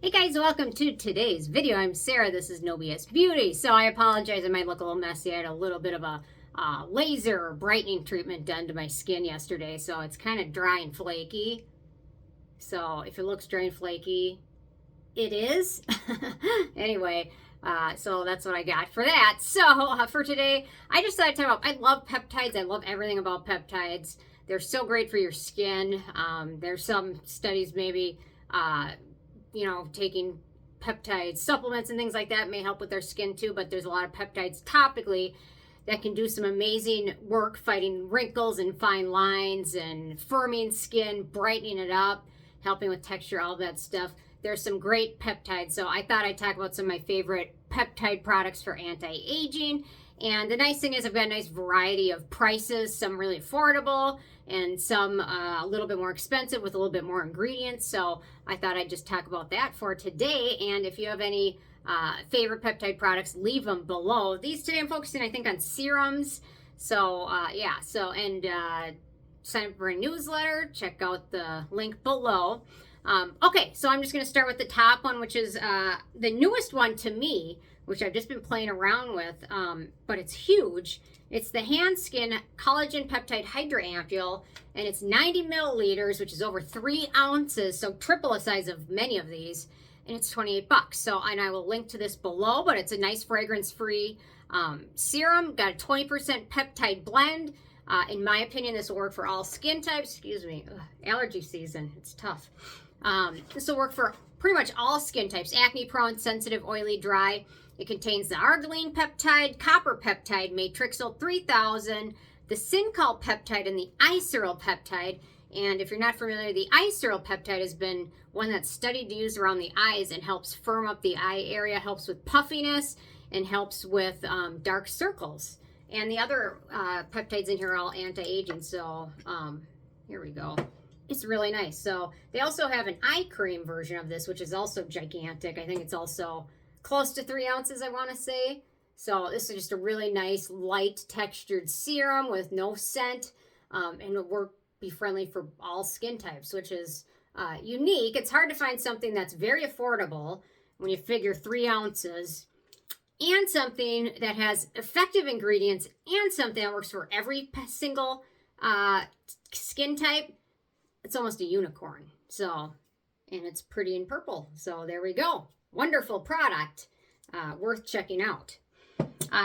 Hey guys, welcome to today's video. I'm Sarah. This is No BS Beauty. So I apologize. I might look a little messy. I had a little bit of a laser brightening treatment done to my skin yesterday. So it's kind of dry and flaky. So if it looks dry and flaky, it is. Anyway, so that's what I got for that. So for today, I just thought I'd talk about, I love peptides. I love everything about peptides. They're so great for your skin. There's some studies maybe, taking peptide supplements and things like that may help with their skin too, but there's a lot of peptides topically that can do some amazing work fighting wrinkles and fine lines and firming skin, brightening it up, helping with texture, all that stuff. There's some great peptides, so I thought I'd talk about some of my favorite peptide products for anti-aging. And the nice thing is I've got a nice variety of prices, some really affordable and some a little bit more expensive with a little bit more ingredients. So I thought I'd just talk about that for today. And if you have any favorite peptide products, leave them below. These today I'm focusing, I think, on serums. So sign up for a newsletter. Check out the link below. Okay, so I'm just going to start with the top one, which is the newest one to me, which I've just been playing around with, but it's huge. It's the Hanskin Collagen Peptide Hydra Ampule, and it's 90 milliliters, which is over 3 ounces, so triple the size of many of these, and it's $28. So, and I will link to this below, but it's a nice fragrance-free serum. Got a 20% peptide blend. In my opinion, this will work for all skin types. Excuse me, allergy season, it's tough. This will work for pretty much all skin types, acne prone, sensitive, oily, dry. It contains the Argireline peptide, copper peptide, Matrixyl 3000, the Coll peptide, and the EyeSeryl peptide. And if you're not familiar, the EyeSeryl peptide has been one that's studied to use around the eyes and helps firm up the eye area, helps with puffiness, and helps with dark circles. And the other peptides in here are all anti-aging, so here we go. It's really nice. So they also have an eye cream version of this, which is also gigantic. I think it's also close to 3 ounces, I want to say. So this is just a really nice, light textured serum with no scent, and it'll be friendly for all skin types, which is unique. It's hard to find something that's very affordable when you figure 3 ounces, and something that has effective ingredients, and something that works for every single skin type. It's almost a unicorn. So, and it's pretty in purple. So there we go. Wonderful product. Worth checking out.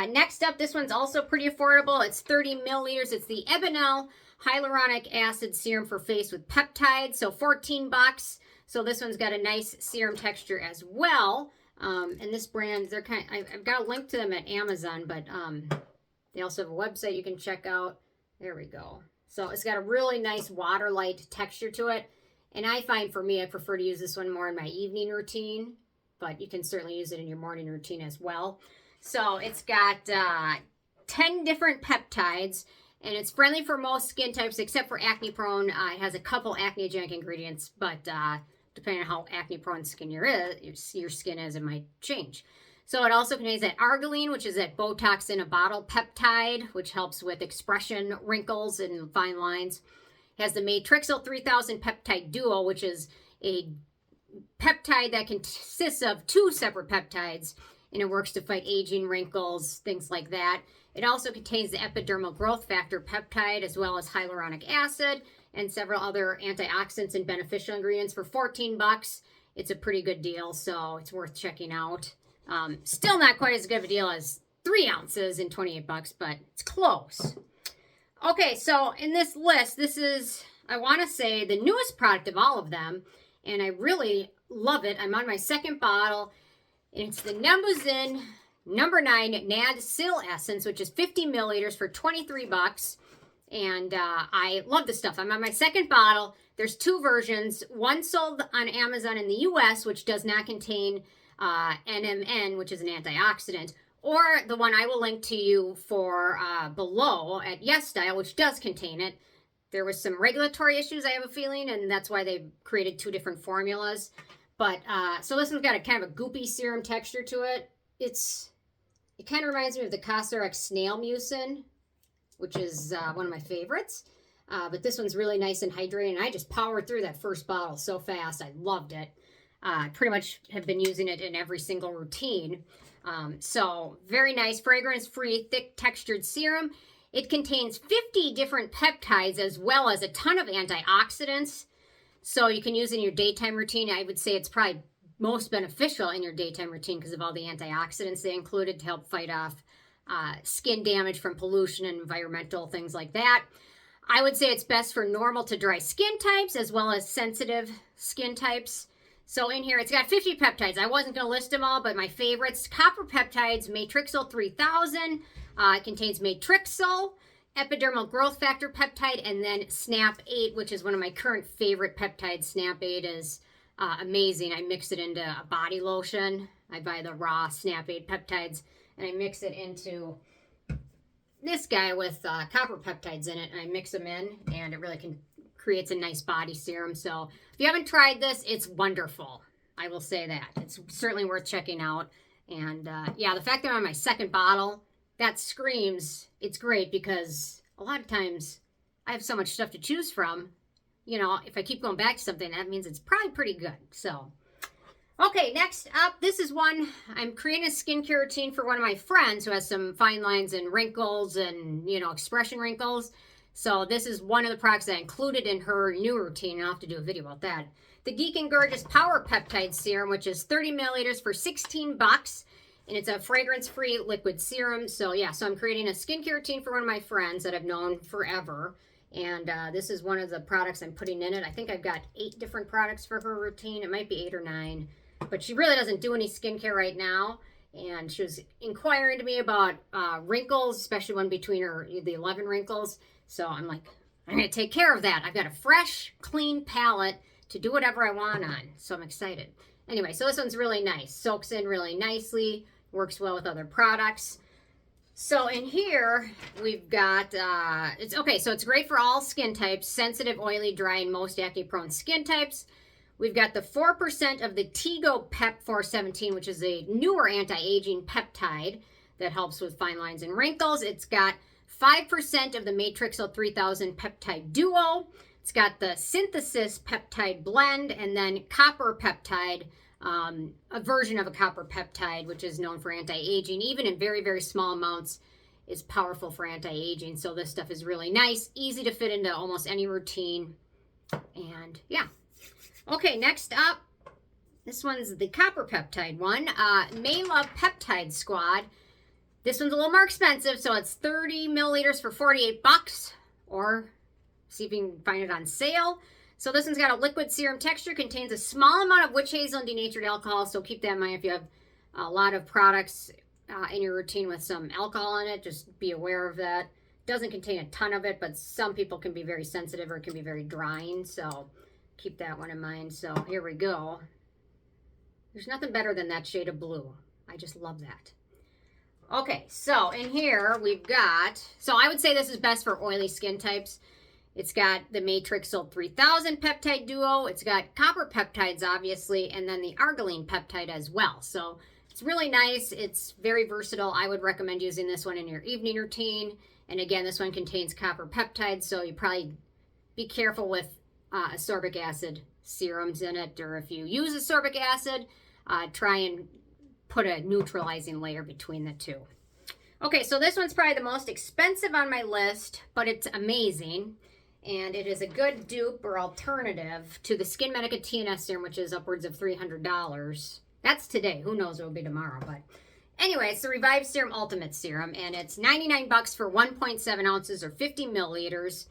Next up, this one's also pretty affordable. It's 30 milliliters. It's the Ebanel Hyaluronic Acid Serum for face with peptides. So $14. So this one's got a nice serum texture as well. And this brand, they're I've got a link to them at Amazon, but they also have a website you can check out. There we go. So it's got a really nice water-light texture to it. And I find for me, I prefer to use this one more in my evening routine, but you can certainly use it in your morning routine as well. So it's got 10 different peptides, and it's friendly for most skin types except for acne prone. It has a couple acne-genic ingredients, but depending on how acne prone your skin is, it might change. So it also contains that Argireline, which is that Botox in a bottle peptide, which helps with expression, wrinkles, and fine lines. It has the Matrixyl 3000 peptide duo, which is a peptide that consists of 2 separate peptides, and it works to fight aging, wrinkles, things like that. It also contains the epidermal growth factor peptide, as well as hyaluronic acid, and several other antioxidants and beneficial ingredients for $14. It's a pretty good deal, so it's worth checking out. Still not quite as good of a deal as 3 ounces and $28, but it's close. Okay, so in this list, this is, I want to say, the newest product of all of them, and I really love it. I'm on my second bottle, and it's the Numbuzin number 9 Nadsul Essence, which is 50 milliliters for $23. And I love this stuff. I'm on my second bottle. There's 2 versions. One sold on Amazon in the US, which does not contain NMN, which is an antioxidant, or the one I will link to you for below at YesStyle, which does contain it. There was some regulatory issues, I have a feeling, and that's why they created 2 different formulas. But so this one's got a kind of a goopy serum texture to it. It kind of reminds me of the Cosrx Snail Mucin, which is one of my favorites. But this one's really nice and hydrating. I just powered through that first bottle so fast. I loved it. Pretty much have been using it in every single routine. So very nice, fragrance-free, thick textured serum. It contains 50 different peptides as well as a ton of antioxidants. So you can use in your daytime routine. I would say it's probably most beneficial in your daytime routine because of all the antioxidants they included to help fight off skin damage from pollution and environmental things like that. I would say it's best for normal to dry skin types as well as sensitive skin types. So in here, it's got 50 peptides. I wasn't going to list them all, but my favorites, copper peptides, Matrixyl 3000. It contains Matrixyl, epidermal growth factor peptide, and then Snap 8, which is one of my current favorite peptides. Snap 8 is amazing. I mix it into a body lotion. I buy the raw Snap 8 peptides, and I mix it into this guy with copper peptides in it, and I mix them in, and it really creates a nice body serum. So if you haven't tried this, it's wonderful. I will say that. It's certainly worth checking out. And yeah, the fact that I'm on my second bottle, that screams it's great, because a lot of times I have so much stuff to choose from. You know, if I keep going back to something, that means it's probably pretty good. So, okay, next up, this is one. I'm creating a skincare routine for one of my friends who has some fine lines and wrinkles and, you know, expression wrinkles. So this is one of the products I included in her new routine, and I'll have to do a video about that. The Geek and Gorgeous Power Peptide Serum, which is 30 milliliters for 16 bucks. And it's a fragrance-free liquid serum. So yeah, so I'm creating a skincare routine for one of my friends that I've known forever. And this is one of the products I'm putting in it. I think I've got 8 different products for her routine. It might be 8 or 9. But she really doesn't do any skincare right now. And she was inquiring to me about wrinkles, especially one between the 11 wrinkles. So I'm like, I'm going to take care of that. I've got a fresh, clean palette to do whatever I want on. So I'm excited. Anyway, so this one's really nice. Soaks in really nicely. Works well with other products. So in here, we've got, it's okay, so it's great for all skin types, sensitive, oily, dry, and most acne-prone skin types. We've got the 4% of the Tego Pep 417, which is a newer anti-aging peptide that helps with fine lines and wrinkles. It's got 5% of the Matrixyl 3000 Peptide Duo. It's got the Synthesis Peptide Blend, and then Copper Peptide, a version of a copper peptide, which is known for anti-aging, even in very, very small amounts, is powerful for anti-aging. So this stuff is really nice, easy to fit into almost any routine. And yeah. Okay, next up, this one's the copper peptide one. May Love Peptide Squad. This one's a little more expensive, so it's 30 milliliters for 48 bucks, or see if you can find it on sale. So this one's got a liquid serum texture, contains a small amount of witch hazel and denatured alcohol, so keep that in mind if you have a lot of products in your routine with some alcohol in it. Just be aware of that. Doesn't contain a ton of it, but some people can be very sensitive or it can be very drying, so keep that one in mind. So here we go. There's nothing better than that shade of blue. I just love that. Okay, so in here we've got, so I would say this is best for oily skin types. It's got the Matrixyl 3000 peptide duo. It's got copper peptides, obviously, and then the Argireline peptide as well. So it's really nice. It's very versatile. I would recommend using this one in your evening routine. And again, this one contains copper peptides, so you probably be careful with ascorbic acid serums in it. Or if you use ascorbic acid, try and put a neutralizing layer between the two. Okay, so this one's probably the most expensive on my list, but it's amazing. And it is a good dupe or alternative to the Skin Medica TNS serum, which is upwards of $300. That's today. Who knows what it'll be tomorrow. But anyway, it's the Revive Serum Ultimate Serum, and it's 99 bucks for 1.7 ounces or 50 milliliters.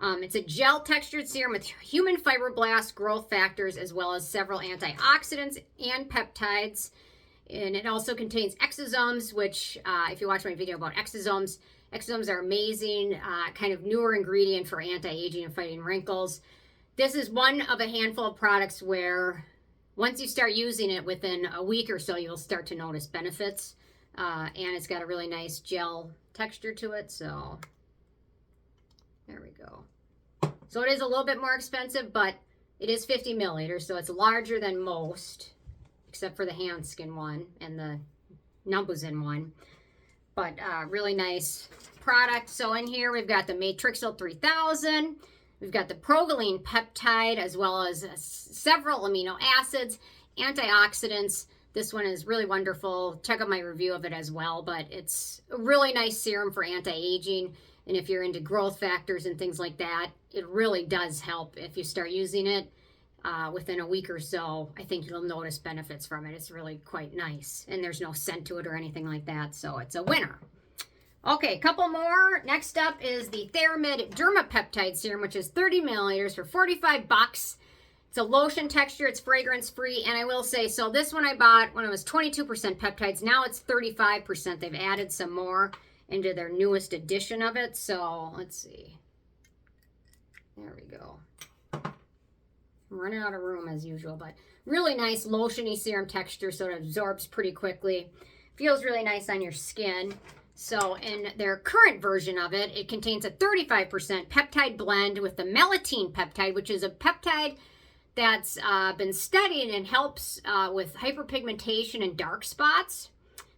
It's a gel textured serum with human fibroblast growth factors as well as several antioxidants and peptides. And it also contains exosomes, which if you watch my video about exosomes are amazing, kind of newer ingredient for anti-aging and fighting wrinkles. This is one of a handful of products where once you start using it, within a week or so, you'll start to notice benefits. And it's got a really nice gel texture to it, so there we go. So it is a little bit more expensive, but it is 50 milliliters, so it's larger than most, except for the Hanskin one and the Numbuzin one. But really nice product. So in here we've got the Matrixyl 3000, we've got the Progaline peptide, as well as several amino acids, antioxidants. This one is really wonderful. Check out my review of it as well, but it's a really nice serum for anti-aging. And if you're into growth factors and things like that, it really does help if you start using it within a week or so. I think you'll notice benefits from it. It's really quite nice. And there's no scent to it or anything like that, so it's a winner. Okay, a couple more. Next up is the Theramid Peptide Serum, which is 30 milliliters for $45. It's a lotion texture. It's fragrance-free. And I will say, so this one I bought when it was 22% peptides. Now it's 35%. They've added some more into their newest edition of it. So let's see. There we go. I'm running out of room as usual, but really nice lotiony serum texture, so it absorbs pretty quickly. Feels really nice on your skin. So in their current version of it, it contains a 35% peptide blend with the melitine peptide, which is a peptide that's been studied and helps with hyperpigmentation and dark spots.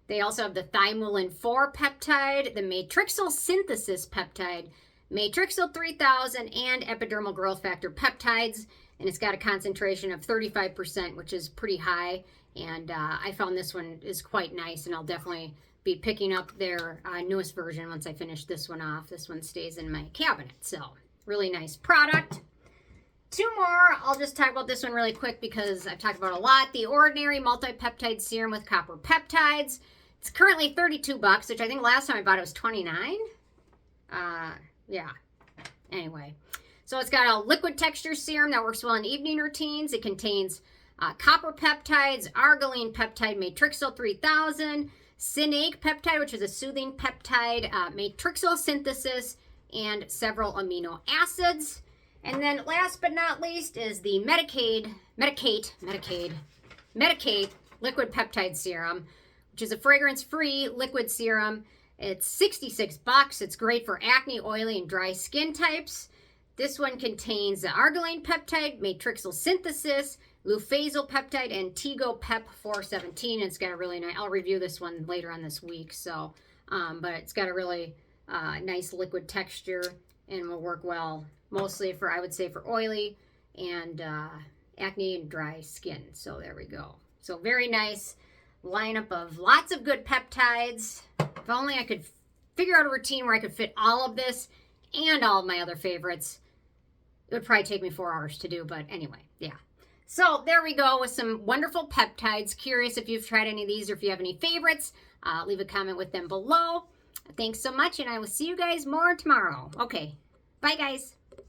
They also have the thymulin 4 peptide, the Matrixyl synthesis peptide, Matrixyl 3000, and epidermal growth factor peptides. And it's got a concentration of 35%, which is pretty high. And I found this one is quite nice, and I'll definitely be picking up their newest version once I finish this one off. This one stays in my cabinet, so really nice product. Two more. I'll just talk about this one really quick because I've talked about it a lot. The Ordinary Multi-Peptide Serum with Copper Peptides. It's currently $32, which I think last time I bought it was $29. Yeah. Anyway, so it's got a liquid texture serum that works well in evening routines. It contains copper peptides, Argireline peptide, Matrixyl 3000, Synake peptide, which is a soothing peptide, Matrixyl synthesis, and several amino acids. And then last but not least is the Medicate liquid peptide serum, which is a fragrance-free liquid serum. It's $66. It's great for acne, oily, and dry skin types. This one contains the Argireline peptide, Matrixyl synthesis, Lufazel peptide, and Tego Pep 417. It's got a really nice, I'll review this one later on this week. So, but it's got a really nice liquid texture and will work well mostly for, I would say, for oily and acne and dry skin. So there we go. So very nice lineup of lots of good peptides. If only I could figure out a routine where I could fit all of this and all of my other favorites. It would probably take me 4 hours to do, but anyway, yeah. So there we go with some wonderful peptides. Curious if you've tried any of these or if you have any favorites. Leave a comment with them below. Thanks so much, and I will see you guys more tomorrow. Okay, bye guys.